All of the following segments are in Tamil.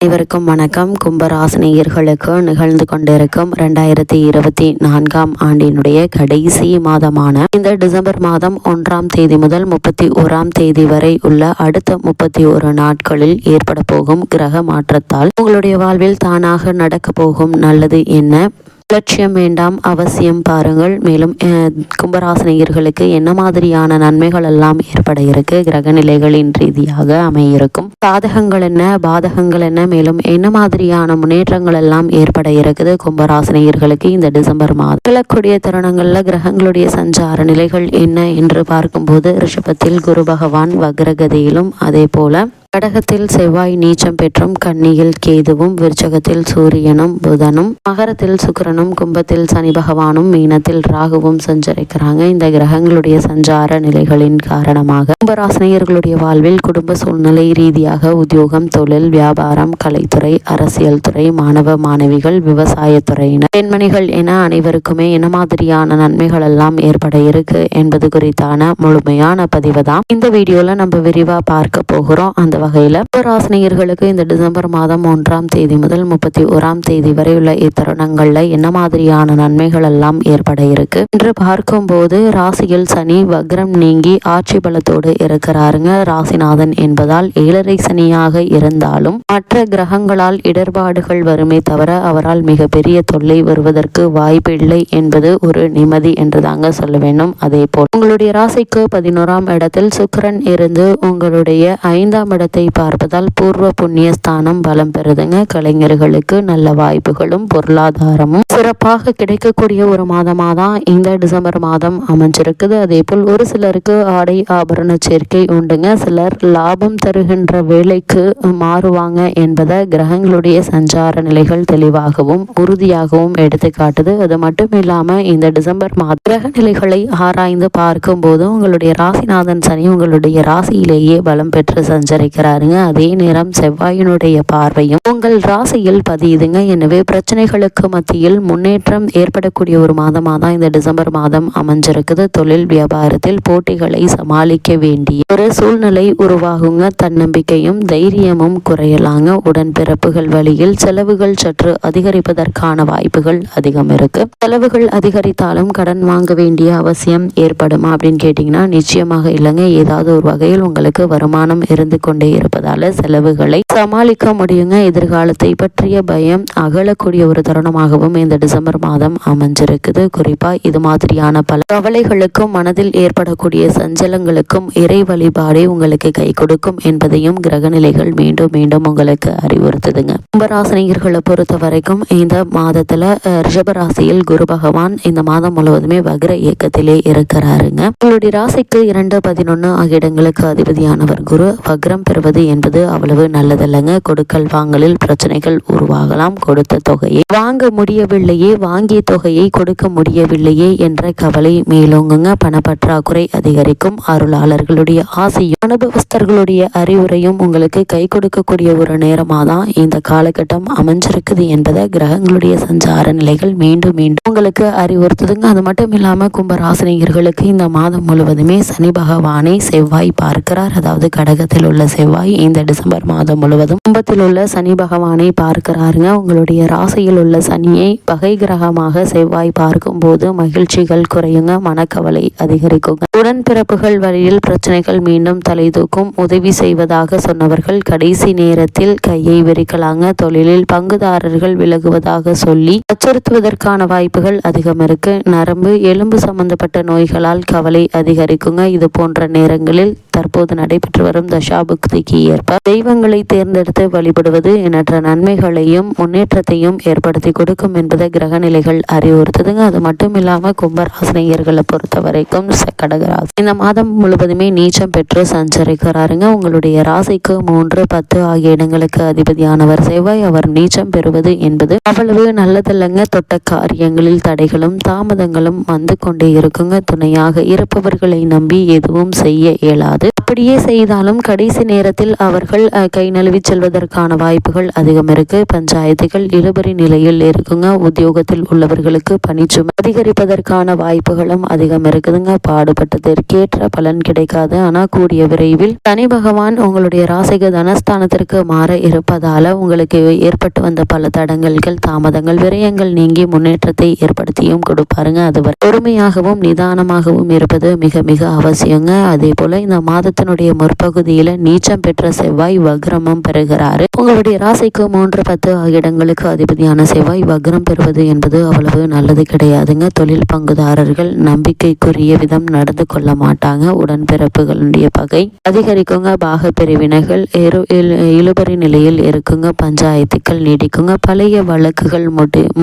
அனைவருக்கும் வணக்கம். கும்பராசினியர்களுக்கு நிகழ்ந்து கொண்டிருக்கும் 2024 ஆண்டினுடைய கடைசி மாதமான இந்த டிசம்பர் மாதம் 1ஆம் தேதி முதல் 31ஆம் தேதி வரை உள்ள அடுத்த 31 நாட்களில் ஏற்பட போகும் கிரக மாற்றத்தால் உங்களுடைய வாழ்வில் தானாக நடக்க போகும் நல்லது என்ன? லட்சியம் வேண்டாம், அவசியம் பாருங்கள். மேலும் கும்பராசினியர்களுக்கு என்ன மாதிரியான நன்மைகள் எல்லாம் ஏற்பட இருக்கு, கிரக நிலைகளின் ரீதியாக அமையிருக்கும் சாதகங்கள் என்ன, பாதகங்கள் என்ன, மேலும் என்ன மாதிரியான முன்னேற்றங்கள் எல்லாம் ஏற்பட இருக்குது கும்பராசினியர்களுக்கு இந்த டிசம்பர் மாதம் விளக்கூடிய தருணங்கள்ல கிரகங்களுடைய சஞ்சார நிலைகள் என்ன என்று பார்க்கும்போது ரிஷபத்தில் குரு பகவான் வக்ரகதியிலும், அதே போல கடகத்தில் செவ்வாய் நீச்சம் பெற்றும், கன்னியில் கேதுவும், விருச்சகத்தில் சூரியனும் புதனும், மகரத்தில் சுக்கிரனும், கும்பத்தில் சனி பகவானும், மீனத்தில் ராகுவும் சஞ்சரிக்கிறாங்க. இந்த கிரகங்களுடைய சஞ்சார நிலைகளின் காரணமாக கும்பராசினியர்களுடைய வாழ்வில் குடும்ப சூழ்நிலை ரீதியாக உத்தியோகம், தொழில், வியாபாரம், கலைத்துறை, அரசியல் துறை, மாணவ மாணவிகள், விவசாயத்துறையினர், பெண்மணிகள் என அனைவருக்குமே என்ன மாதிரியான நன்மைகள் எல்லாம் ஏற்பட இருக்கு என்பது குறித்தான முழுமையான பதிவு தான் இந்த வீடியோல நம்ம விரிவா பார்க்க போகிறோம். அந்த வகையில் கும்பராசினியர்களுக்கு இந்த டிசம்பர் மாதம் 1ஆம் தேதி முதல் 31ஆம் தேதி வரை உள்ள இத்தருணங்கள்ல என்ன மாதிரியான நன்மைகள் எல்லாம் ஏற்பட இருக்கு என்று பார்க்கும்போது, ராசியில் சனி வக்ரம் நீங்கி ஆட்சி பலத்தோடு இருக்கிறாருங்க. ராசிநாதன் என்பதால் 7.5 சனியாக இருந்தாலும் மற்ற கிரகங்களால் இடர்பாடுகள் வருமே தவிர அவரால் மிகப்பெரிய தொல்லை வருவதற்கு வாய்ப்பில்லை என்பது ஒரு நிம்மதி என்று தாங்க சொல்ல வேண்டும். அதே போல் உங்களுடைய ராசிக்கு 11ஆம் இடத்தில் சுக்கிரன் இருந்து உங்களுடைய 5ஆம் இடத்தை பார்ப்பதால் பூர்வ புண்ணிய ஸ்தானம் பலம் பெறுதுங்க. கலைஞர்களுக்கு நல்ல வாய்ப்புகளும் பொருளாதாரமும் சிறப்பாக கிடைக்கக்கூடிய ஒரு மாதமாக தான் இந்த டிசம்பர் மாதம் அமைஞ்சிருக்குது. அதே போல் ஒரு சிலருக்கு ஆடை ஆபரண சேர்க்கை உண்டுங்க. சிலர் லாபம் தருகின்ற வேலைக்கு மாறுவாங்க என்பதை கிரகங்களுடைய சஞ்சார நிலைகள் தெளிவாகவும் உறுதியாகவும் எடுத்து காட்டுது. அது மட்டும் இல்லாம இந்த டிசம்பர் மாத கிரக நிலைகளை ஆராய்ந்து பார்க்கும் போது உங்களுடைய ராசிநாதன் சனி உங்களுடைய ராசியிலேயே பலம் பெற்று சஞ்சரிக்கிறாருங்க. அதே நேரம் செவ்வாயினுடைய பார்வையும் உங்கள் ராசியில் பதியுதுங்க. எனவே பிரச்சனைகளுக்கு மத்தியில் முன்னேற்றம் ஏற்படக்கூடிய ஒரு மாதமாக தான் இந்த டிசம்பர் மாதம் அமைஞ்சிருக்குது. தொழில் வியாபாரத்தில் போட்டிகளை சமாளிக்க வேண்டிய ஒரு சூழ்நிலை உருவாகுங்க. தன்னம்பிக்கையும் தைரியமும் குறையலாங்க. உடன்பிறப்புகள் வழியில் செலவுகள் சற்று அதிகரிப்பதற்கான வாய்ப்புகள் அதிகம் இருக்கு. செலவுகள் அதிகரித்தாலும் கடன் வாங்க வேண்டிய அவசியம் ஏற்படுமா அப்படின்னு கேட்டீங்கன்னா நிச்சயமாக இல்லைங்க. ஏதாவது ஒரு வகையில் உங்களுக்கு வருமானம் இருந்து கொண்டே இருப்பதால செலவுகளை சமாளிக்க முடியுங்க. எதிர்காலத்தை பற்றிய பயம் அகலக்கூடிய ஒரு தருணமாகவும் இந்த டிசம்பர் மாதம் அமைஞ்சிருக்குது. குறிப்பா இது மாதிரியான பல கவலைகளுக்கும் மனதில் ஏற்படக்கூடிய சஞ்சலங்களுக்கும் இறை வழிபாடே உங்களுக்கு கை கொடுக்கும் என்பதையும் கிரகநிலைகள் மீண்டும் மீண்டும் உங்களுக்கு அறிவுறுத்துதுங்க. கும்பராசினியர்களை பொறுத்த வரைக்கும் இந்த மாதத்துல ரிஷபராசியில் குரு பகவான் இந்த மாதம் முழுவதுமே வக்ர இயக்கத்திலே இருக்கிறாருங்க. உங்களுடைய ராசிக்கு 2, 11 ஆகிய இடங்களுக்கு அதிபதியானவர் குரு வக்ரம் பெறுவது என்பது அவ்வளவு நல்லதல்லங்க. கொடுக்கல் வாங்கலில் பிரச்சனைகள் உருவாகலாம். கொடுத்த தொகையை வாங்க முடியவில்லையே, வாங்கிய தொகையை கொடுக்க முடியவில்லையே என்ற கவலை மேலோங்குங்க. பணப்பற்றாக்குறை அதிகரிக்கும். அருளாளர்களுடைய ஆசையும் அனுபவஸ்தர்களுடைய அறிவுரையும் உங்களுக்கு கை கொடுக்கக்கூடிய ஒரு நேரமாக தான் இந்த காலகட்டம் அமைஞ்சிருக்குது என்பதை கிரகங்களுடைய சஞ்சார நிலைகள் மீண்டும் மீண்டும் உங்களுக்கு அறிவுறுத்துதுங்க. அது மட்டும் இல்லாம கும்பராசினியர்களுக்கு இந்த மாதம் முழுவதுமே சனி பகவானை செவ்வாய் பார்க்கிறார். அதாவது கடகத்தில் உள்ள செவ்வாய் இந்த டிசம்பர் மாதம் முழுவதும் கும்பத்தில் உள்ள சனி பகவானை பார்க்கிறாருங்க. உங்களுடைய ராசியில் உள்ள சனியை பகை கிரகமாக செவ்வாய் பார்க்கும் போது மகிழ்ச்சிகள் குறையுங்க. மனக்கவலை அதிகரிக்குங்க. உடன்பிறப்புகள் வழியில் பிரச்சனைகள் மீண்டும் தலை தூக்கும். உதவி செய்வதாக சொன்னவர்கள் கடைசி நேரத்தில் கையை விரிக்கலாங்க. தொழிலில் பங்குதாரர்கள் விலகுவதாக சொல்லி அச்சுறுத்துவதற்கான வாய்ப்புகள் அதிகம் இருக்கு. நரம்பு எலும்பு சம்பந்தப்பட்ட நோய்களால் கவலை அதிகரிக்குங்க. இது போன்ற நேரங்களில் தற்போது நடைபெற்று வரும் தசாபுக்திக்கு ஏற்ப தெய்வங்களை தேர்ந்தெடுத்து வழிபடுவது எண்ணற்ற நன்மைகளையும் முன்னேற்றத்தையும் ஏற்படுத்தி கொடுக்கும் என்பதை கிரக நிலைகள் அறிவுறுத்துதுங்க. அது மட்டும் இல்லாம கும்பராசினியர்களை பொறுத்த வரைக்கும் கடகராசி இந்த மாதம் முழுவதுமே நீச்சம் பெற்று சஞ்சரிக்கிறாருங்க. உங்களுடைய ராசிக்கு 3, 10 ஆகிய இடங்களுக்கு அதிபதியானவர் செவ்வாய். அவர் நீச்சம் பெறுவது என்பது அவ்வளவு நல்லதல்லங்க. தொட்ட காரியங்களில் தடைகளும் தாமதங்களும் வந்து கொண்டே இருக்குங்க. துணையாக இருப்பவர்களை நம்பி எதுவும் செய்ய இயலாது. முடியாது. அப்படியே செய்தாலும் கடைசி நேரத்தில் அவர்கள் கை நழுவி செல்வதற்கான வாய்ப்புகள் அதிகம் இருக்கு. பஞ்சாயத்துகள் இழுபறி நிலையில் இருக்குங்க. உத்தியோகத்தில் உள்ளவர்களுக்கு பணிச்சுமை அதிகரிப்பதற்கான வாய்ப்புகளும் அதிகம் இருக்குதுங்க. பாடுபட்டதற்கேற்ற பலன் கிடைக்காது. ஆனா கூடிய விரைவில் சனி பகவான் உங்களுடைய ராசிக்கு தனஸ்தானத்திற்கு மாற இருப்பதால உங்களுக்கு ஏற்பட்டு வந்த பல தடங்கல்கள், தாமதங்கள், விரயங்கள் நீங்கி முன்னேற்றத்தை ஏற்படுத்தியும் கொடுப்பாருங்க. அது பொறுமையாகவும் நிதானமாகவும் இருப்பது மிக மிக அவசியங்க. அதே போல இந்த மாதத்தினுடைய முற்பகுதியில நீச்சம் பெற்ற செவ்வாய் வக்ரமம் பெறுகிறாரு. உங்களுடைய ராசிக்கு 3, 10 இடங்களுக்கு அதிபதியான செவ்வாய் வக்ரம் பெறுவது என்பது அவ்வளவு நல்லது கிடையாதுங்க. தொழில் பங்குதாரர்கள் நம்பிக்கைக்குரிய விதம் நடந்து கொள்ள மாட்டாங்க. உடன்பிறப்புகளுடைய பகை அதிகரிக்குங்க. பாக பிரிவினைகள் இழுபறி நிலையில் இருக்குங்க. பஞ்சாயத்துக்கள் நீடிக்குங்க. பழைய வழக்குகள்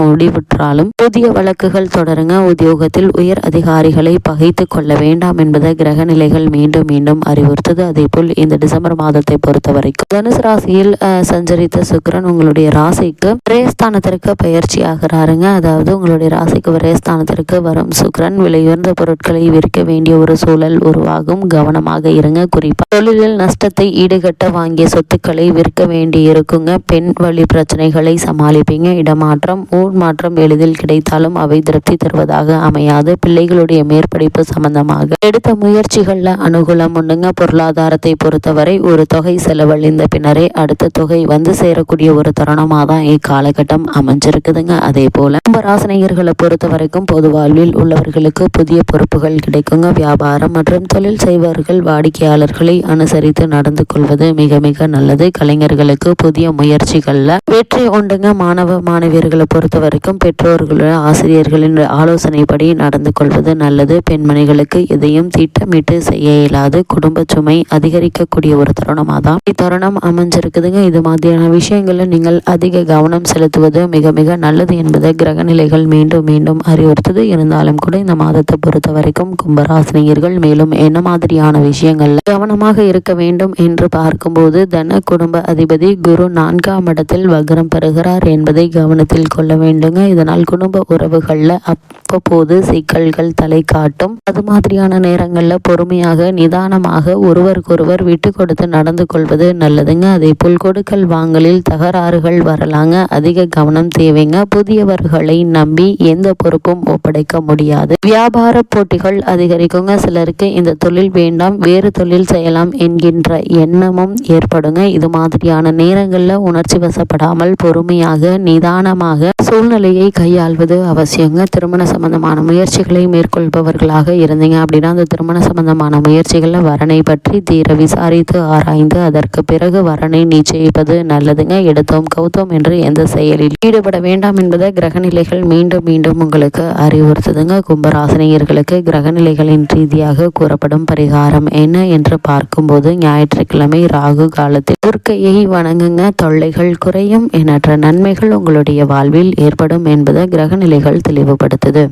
முடிவுற்றாலும் புதிய வழக்குகள் தொடருங்க. உத்தியோகத்தில் உயர் அதிகாரிகளை பகைத்து கொள்ள வேண்டாம் என்பதை கிரக நிலைகள் மீண்டும் மீண்டும் அறிவுறுத்தது. அதே போல் இந்த டிசம்பர் மாதத்தை பொறுத்த வரைக்கும் தனுசு ராசியில் சஞ்சரித்த சுக்கிரன் உங்களுடைய ராசிக்கு விரயஸ்தானத்திற்கு பயிற்சி ஆகிறாருங்க. அதாவது உங்களுடைய ராசிக்கு விரயஸ்தானத்திற்கு வரும் சுக்கிரன் விலையுயர்ந்த பொருட்களை விற்க வேண்டிய ஒரு சூழல் உருவாகும். கவனமாக இருங்க. குறிப்பா தொழிலில் நஷ்டத்தை ஈடுகட்ட வாங்கிய சொத்துக்களை விற்க வேண்டி இருக்குங்க. பெண் வழி பிரச்சனைகளை சமாளிப்பீங்க. இடமாற்றம், ஊர் மாற்றம் எளிதில் கிடைத்தாலும் அவை திருப்தி தருவதாக அமையாது. பிள்ளைகளுடைய மேற்படிப்பு சம்பந்தமாக எடுத்த முயற்சிகள்ல அனுகூலம் உண்டுங்க. பொருளாதாரத்தை பொறுத்தவரை ஒரு தொகை செலவழிந்த பின்னரே அடுத்த தொகை வந்து சேரக்கூடிய ஒரு தருணமாக தான் இக்காலகட்டம் அமைஞ்சிருக்குதுங்க. அதே போல கும்பராசினியர்களை பொறுத்த வரைக்கும் பொது வாழ்வில் உள்ளவர்களுக்கு புதிய பொறுப்புகள் கிடைக்குங்க. வியாபாரம் மற்றும் தொழில் செய்பவர்கள் வாடிக்கையாளர்களை அனுசரித்து நடந்து கொள்வது மிக மிக நல்லது. கலைஞர்களுக்கு புதிய முயற்சிகள்ல வெற்றி உண்டுங்க. மாணவ மாணவியர்களை பொறுத்த வரைக்கும் பெற்றோர்களுடைய ஆசிரியர்களின் ஆலோசனைப்படி நடந்து கொள்வது நல்லது. பெண்மணிகளுக்கு எதையும் திட்டமிட்டு செய்ய இயலாது. குடும்ப சுமை அதிகரிக்கக்கூடிய ஒரு தருணமாக தான் இத்தருணம் அமைஞ்சிருக்குதுங்க. இது மாதிரியான விஷயங்கள்ல நீங்கள் அதிக கவனம் செலுத்துவது மிக மிக நல்லது என்பதை கிரக நிலைகள் மீண்டும் மீண்டும் அறிவுறுத்தது. இருந்தாலும் கூட இந்த மாதத்தை பொறுத்த வரைக்கும் கும்பராசினியர்கள் மேலும் என்ன மாதிரியான விஷயங்கள்ல கவனமாக இருக்க வேண்டும் என்று பார்க்கும்போது தன குடும்ப அதிபதி குரு 4ஆம் இடத்தில் வக்ரம் பெறுகிறார் என்பதை கவனத்தில் கொள்ள வேண்டுங்க. இதனால் குடும்ப உறவுகள்ல அப்பப்போது சிக்கல்கள் தலை காட்டும். அது மாதிரியான நேரங்கள்ல பொறுமையாக நிதானமாக ஒருவருக்கொருவர் விட்டு கொடுத்து நடந்து கொள்வது நல்லதுங்க. அதே போல் கொடுக்கல் வாங்கலில் தகராறுகள் வரலாங்க. அதிக கவனம் தேவைங்க. புதியவர்களை நம்பி எந்த பொறுப்பும் ஒப்படைக்க முடியாது. வியாபார போட்டிகள் அதிகரிக்குங்க. சிலருக்கு இந்த தொழில் வேண்டாம், வேறு தொழில் செய்யலாம் என்கின்ற எண்ணமும் ஏற்படுங்க. இது மாதிரியான நேரங்கள்ல உணர்ச்சி வசப்படாமல் பொறுமையாக நிதானமாக சூழ்நிலையை கையாள்வது அவசியங்க. திருமண சம்பந்தமான முயற்சிகளை மேற்கொள்பவர்களாக இருந்தீங்க அப்படின்னா அந்த திருமண சம்பந்தமான முயற்சிகள்ல வரனை பற்றி தீர விசாரித்து ஆராய்ந்து அதற்கு பிறகு வரனை நிச்சயிப்பது நல்லதுங்க. எடுத்தோம் கௌத்தோம் என்று எந்த செயலில் ஈடுபட வேண்டாம் என்பதை கிரகநிலைகள் மீண்டும் மீண்டும் உங்களுக்கு அறிவுறுத்துதுங்க. கும்பராசினியர்களுக்கு கிரகநிலைகளின் ரீதியாக கூறப்படும் பரிகாரம் என்ன என்று பார்க்கும்போது ஞாயிற்றுக்கிழமை ராகு காலத்தில் துர்க்கையை வணங்குங்க. தொல்லைகள் குறையும். எண்ணற்ற நன்மைகள் உங்களுடைய வாழ்வில் ஏற்படும் என்பதை கிரகநிலைகள் தெளிவுபடுத்துது.